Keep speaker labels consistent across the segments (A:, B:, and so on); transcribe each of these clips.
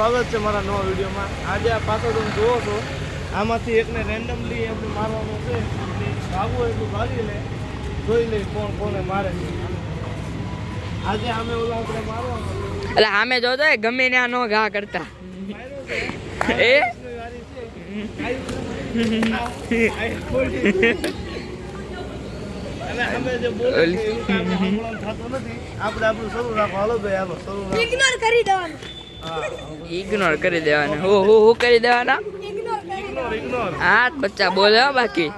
A: સ્વાગત છે મારા નવા વિડીયોમાં। આજે આ પાછો તમે જોવો છો, આમાંથી એકને રેન્ડમલી આપણે મારવાનું છે। ભાગવું એટલું ભાગી લે, જોઈ લે કોણ કોને મારે છે। આજે અમે ઓલા આપણે મારવાનું
B: એટલે આમે જોતો ગમે ને નો ઘા કરતા એ
A: અમે જે બોલે થતું નથી, આપણે આપણું શરૂ રાખો। હાલો ભાઈ, હાલો શરૂ રાખો।
B: ઇગ્નોર કરી દેવાનું। હું કરી દેવાના?
A: ઇગ્નોર।
B: હા બચ્ચા બોલે બાકી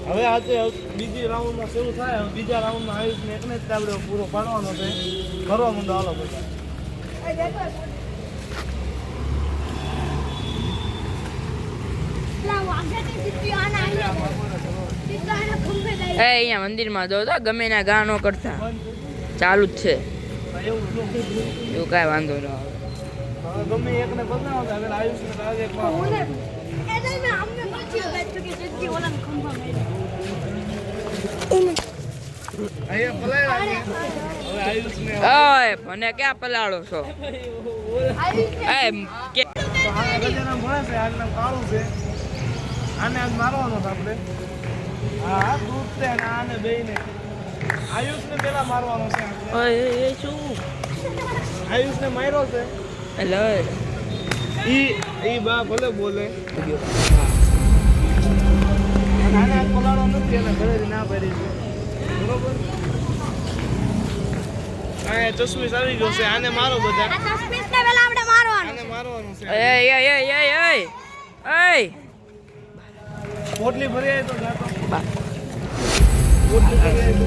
A: હવે આજે બીજી રાઉન્ડમાં શરૂ થાય। બીજા રાઉન્ડમાં આયુષને એકને જ આપણે પૂરો પાડવાનો છે। કરવા માંડો, હાલો બધા।
B: અહીંયા મંદિરમાં જો તો ગમે ના ગા નો કરતા, ચાલુ જ છે એવું કાંઈ વાંધો ન આવે।
A: ગમે એકને બદલાવો, હવે આયુષને ડાયરેક્ટ
B: ઓય મને ક્યાં પલાળો છો?
A: કાળું છે, આને આજ મારવાનો છે આપણે। હા દૂધ છે ને આને બેયને આયુષને પેલા મારવાનો છે આપણે।
B: ઓય શું
A: આયુષને માર્યો છે
B: હેલો
A: ઈ બા ભલે બોલે, આને આજ પલાળો નથી, એને ઘરેથી ના પાડી છે, બરોબર? આ ચશ્મીશ આવી ગયો છે, આને મારો બધા। આને મારવાનું છે। પોટલી ભરી આવી તો જાતો, પોટલી ભરી આવી તો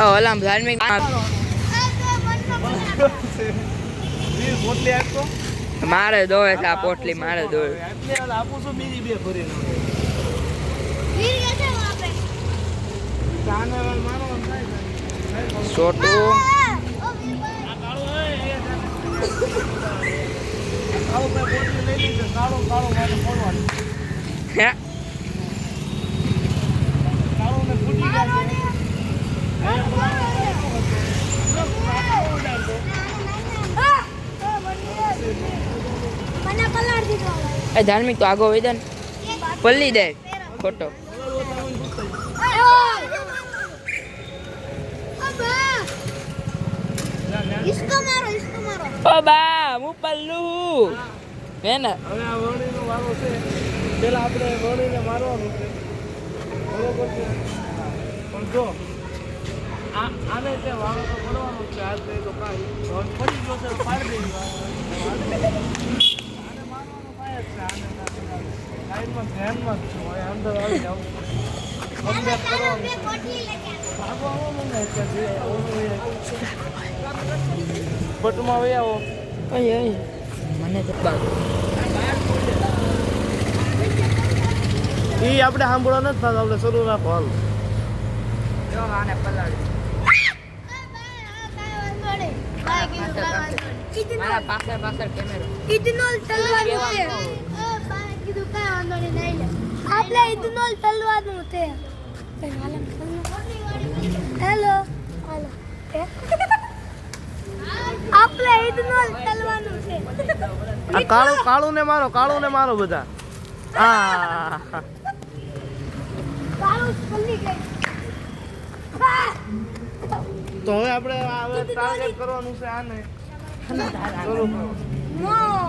B: ઓલામ ધાર્મિક
A: પોટલી આપતો
B: મારે દોવે છે, આ પોટલી મારે દોવે।
A: એટલે આપું છું, બીજી બે ભરી મારવાનું થાય
B: છોટું હે એ ધાર્મિક તો આગો વેદન પલ્લી દે ખોટો ઓ બા હું પલ્લુ હે ને।
A: હવે આ વરણીનો વારો છે, પેલા આપણે વરણીને મારવાનું છે, બરોબર છે? પણ જો આને તે વારો તો પડવાનો છે, આજ તો તો કાંઈ પડી ગયો છે, પાડી દઈ આને મારવાનો પાય જ છે। આને સાઈડમાં ધ્યાનમાં જ છું, હવે અંદર આવી જાવ કમ્બેક કરવાનું છે। ભાગવાનું મને બટમાં વહી આવો।
B: મને તો
A: ઈ આપણે સાંભળવા નથી થતું, આપણે શરૂ રાખો, હાલ।
B: આને પલાળી મારા પાછળ કેમેરો
C: ઇથનોલ તલવાનું છે, કીધું કાંઈ વાંધો નહીં, આપણે ઇથનોલ તલવાનું છે। હેલો હાલો આપણે ઇથનોલ તલવાનું છે।
A: આ કાળું ને મારો, કાળું ને મારો બધા। આ
C: કાળું પલ્લી ગઈ।
A: તો હવે આપણે ટાર્ગેટ કરવાનું છે આને। ચલો
C: નો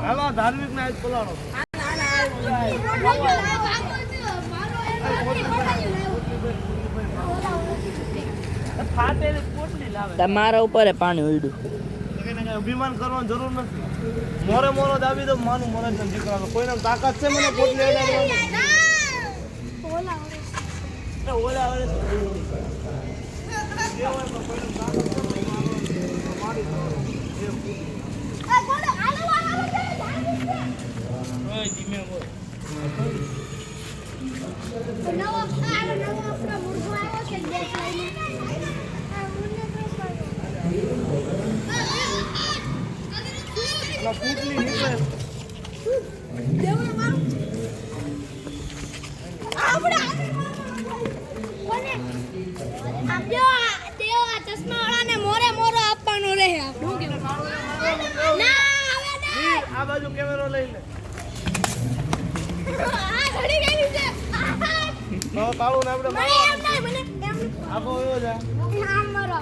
A: હાલો ધાર્મિક ને આજ પલાળો।
B: તમારા ઉપર પાણી ઉડ્યું।
A: અભિમાન કરવાની જરૂર નથી, મોરે મોરો દાબી દો, માનું મોરે છે દીકરાનો, કોઈને તાકાત છે મને પોટલી અડાડવાની? ઓલા આવે પૂતલી નીકળે આપણે આ બાજુ કેમેરો લઈ લે.
C: આ ઘડી ગઈ છે
A: હવે કાળું ને આપણે
C: મને એમ નહીં મને એમ
A: આખો એવો જ આ.
C: આમ મારો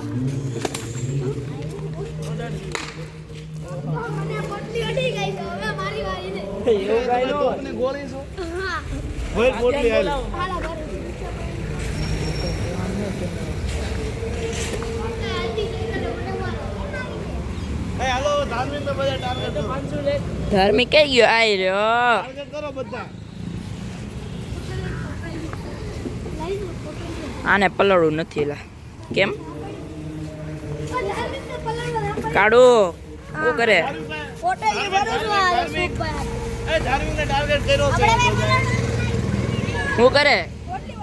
C: મને પોટલી અડી ગઈ છે હવે મારી વારી છે
A: એવું કાંઈ ન હોય. તોપની ગોળી શું?
C: હા
A: હોય પોટલી હાલ.
C: હાલા ભરે
A: એ હાલો ધાર્મિક ને બધા ટાર્ગેટ કરો.
B: ધાર્મિક કઈ ગયો આઈ રહ્યો
A: ટાર્ગેટ કરો બધા.
B: આને પલળવું નથી લા કેમ કાઢું શું કરે
C: પોટલી ભરવા
A: ધાર્મિક એ ધાર્મિક ને ટાર્ગેટ કર્યો છે.
B: શું કરે
C: પોટલી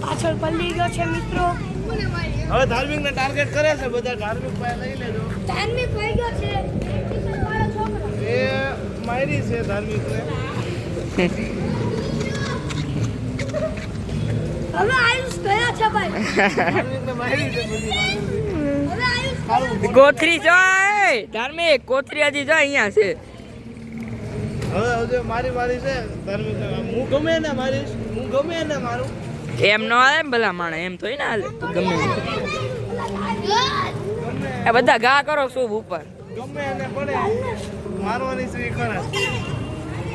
C: પાછળ પલ્લી ગયો છે મિત્રો
A: હવે ધાર્મિક ને ટાર્ગેટ કરે છે બધા. ધાર્મિક પાસે લઈ લેજો.
C: ધાર્મિક થઈ ગયો છે વાળો છોકરો
A: એ માયરી છે ધાર્મિક ને.
C: હવે આયુષ ગયા છે ભાઈ
A: ધાર્મિક ને માયરી છે બધી બાજુથી.
C: હવે આયુષ
A: સારું.
B: કોથરી જો એ ધાર્મિક કોથરી હજી જો અહીંયા છે
A: હવે મારી છે ધાર્મિક ને. હું ગમે એને મારીશ. હું ગમે એને મારું.
B: એમ ન હાલે ને ભલા માણે એમ થોડી ના હાલે તું ગમે તે.
A: ગમે
B: એ બધા ઘા કરો શુભ ઉપર
A: ગમે એને પડે મારવાની છે એ ખરા.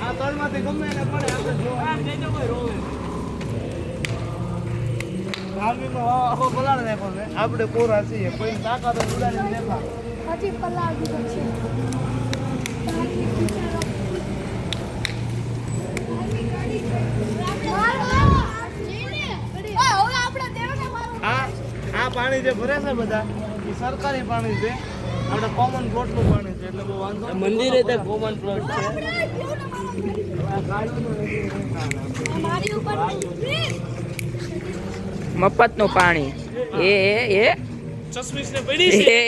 A: આ તળમાંથી ગમે એને પડે આપણે જોવા. ધાર્મિકનો આખો પલાળ નાખ્યો છે. આપણે કોરા છીએ કોઈ તાકાત ઉડાડી દેખા.
C: હજી પલાળ દીધો છે
A: આ પાણી જે ભરે છે બધા એ સરકારી પાણી છે. આપણે કોમન પ્લોટનું પાણી છે એટલે બહુ વાંધો નહીં.
B: મંદિરે તો કોમન પ્લોટ છે
C: મારી ઉપર
B: મફતનું પાણી એ
A: ચશ્મીશ ને પડી છે.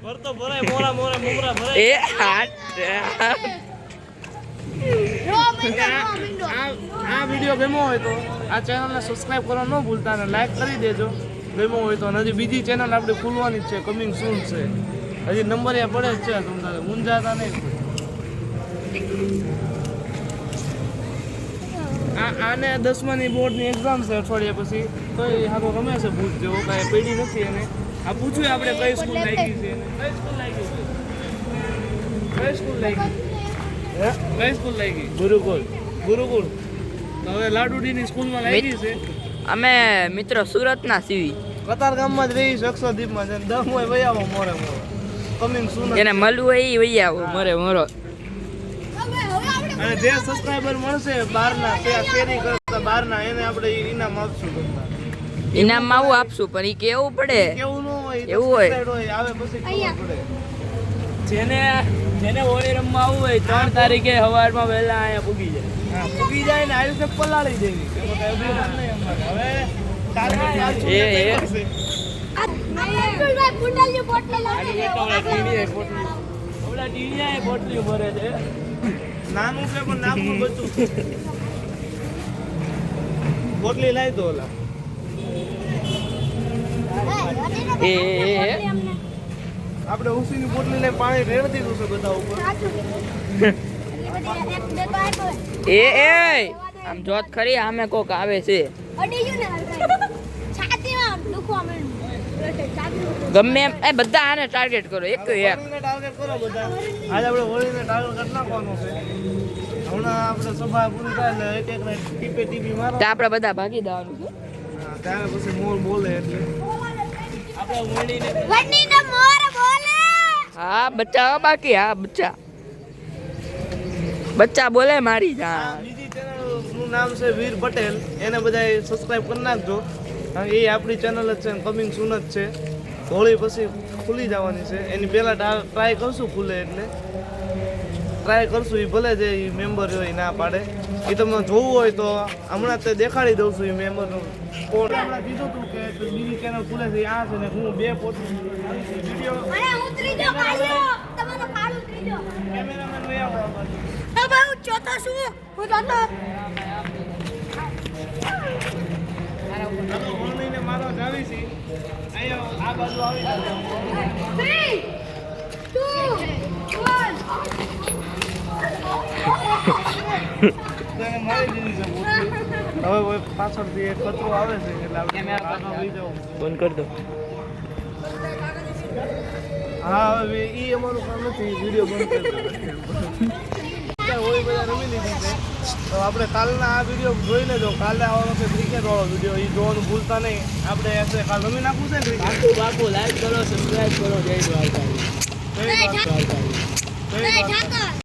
A: ભરતો ભરાય મોરા મોરા મુમરા ભરાય.
B: એ હાટ
A: આ વિડીયો ગમ્યો હોય તો આ ચેનલને સબસ્ક્રાઇબ કરવાનું ન ભૂલતા અને લાઈક કરી દેજો ગમ્યો હોય તો. અને હજી બીજી ચેનલ આપણે ખોલવાની જ છે કમિંગ સૂન છે. હજી નંબર એ પડે જ છે તમારે મૂંઝાતા નહીં. આને 10માની બોર્ડની એક્ઝામ છે અઠવાડિયા પછી તો એ હારો રમે છે ભૂત જેવો કાંઈ પડી નથી એને. આ પૂછ્યું આપણે કઈ સ્કૂલ લાગી છે એને. કઈ સ્કૂલ લાગી છે? કઈ સ્કૂલ લાગી? હે? કઈ સ્કૂલ લાગી? ગુરુકુળ. ગુરુકુળ. તો હવે લાડુડીની સ્કૂલમાં લાગી છે.
B: અમે મિત્રો સુરતના સીવી
A: કતાર ગામમાં જ રહી છે અક્ષરદીપમાં છે. 10 હોય વયાવો મોરે મોરો કમિંગ સૂન.
B: જેને મળવું હોય એ વહી આવો મરે મરો
A: અને જે સબસ્ક્રાઇબર મળશે બહારના શેરી કરતા બહારના એને આપણે ઇનામ આપશું તમને.
B: ઇનામમાં આવું આપશું પણ એ કેવું પડે
A: કેવું ન હોય
B: એવું હોય.
A: હોય આવે પછી ખબર પડે.
B: જેને હોળી રમવા આવવું હોય 3 તારીખે સવારમાં વહેલા અહીંયા પૂગી જાય
A: હા પૂગી જાય ને આયુષે પલાળી દેવી. એમાં કાંઈ અભિમાન નહીં અમારે. હવે ટાર્ગેટ લાગશે.
C: કુંડલની બોટલ લાવી
B: ઓલા ટીણીયા પોટલી ભરે છે
A: નાનું છે પણ નામનું બચ્ચું છે. બોટલી લાવી દો ઓલા. આપણે ઉસીની બોટલી લઈને પાણી રેડ દીધું છે બધા ઉપર.
B: એ આમ જોત ખરી આમે કોક આવે છે ગમે એમ એ બધા આને ટાર્ગેટ કરો એક તો એક
A: હોળીને ટાર્ગેટ કરો બધા. આજે આપણે હોળીને ટાર્ગેટ કરી નાખવાનું છે. હમણાં આપણે સભા પૂરી થાય એટલે એક એકને ટીપે ટીપી મારો.
B: તો આપણે બધા ભાગી દેવાનું છે
A: હા, ત્યારે પછી મોર બોલે એટલે આપણે હોળીને
B: હા બચ્ચા બાકી હા બચ્ચા બોલે મારી
A: આ
B: જાન
A: બીજી ચેનલનું નામ છે વીર પટેલ. એને બધા સબસ્ક્રાઇબ કરી નાખજો. કારણ કે એ આપણી ચેનલ જ છે કમિંગ સૂન જ છે. હોળી પછી ખુલી જવાની છે. એની પહેલાં ટ્રાય કરશું ખુલે એટલે ટ્રાય કરશું. એ ભલે જે એ મેમ્બર હોય એ ના પાડે. એ તમને જોવું હોય તો હમણાં તે દેખાડી દઉં છું એ મેમ્બરનું કોડ. હમણાં કીધું હતું કે બીજી ચેનલ ખુલે છે આ છે ને હું 2 પોસ્ટ વિડીયો કેમેરામેન લઈ આવો આ બાજુ. ચાલો વણણીને મારવા જાવી છે અહીંયા આ બાજુ આવી જાવ
C: 3 2 1
A: તો એને મારી દીધી છે મૂર્તિ. હવે પાછળથી એક કચરો આવે છે એટલે આપણે આગળ લઈ જવું.
B: બંધ કરી દો.
A: હા હવે એ અમારું કામ નથી વિડીયો બંધ કરી દો હોય બધા રમી લીધી છે તો આપણે કાલના આ વિડીયો જોઈ લેજો કાલે આવવાનો છે ક્રિકેટ વાળો વિડીયો એ જોવાનું ભૂલતા નહીં આપણે એસે કાલ રમી નાખવું છે ને ક્રિકેટ
B: બાપુ લાઈક કરો સબસ્ક્રાઇબ કરો જય દ્વારકા
A: કઈ વાત? કઈ વાત?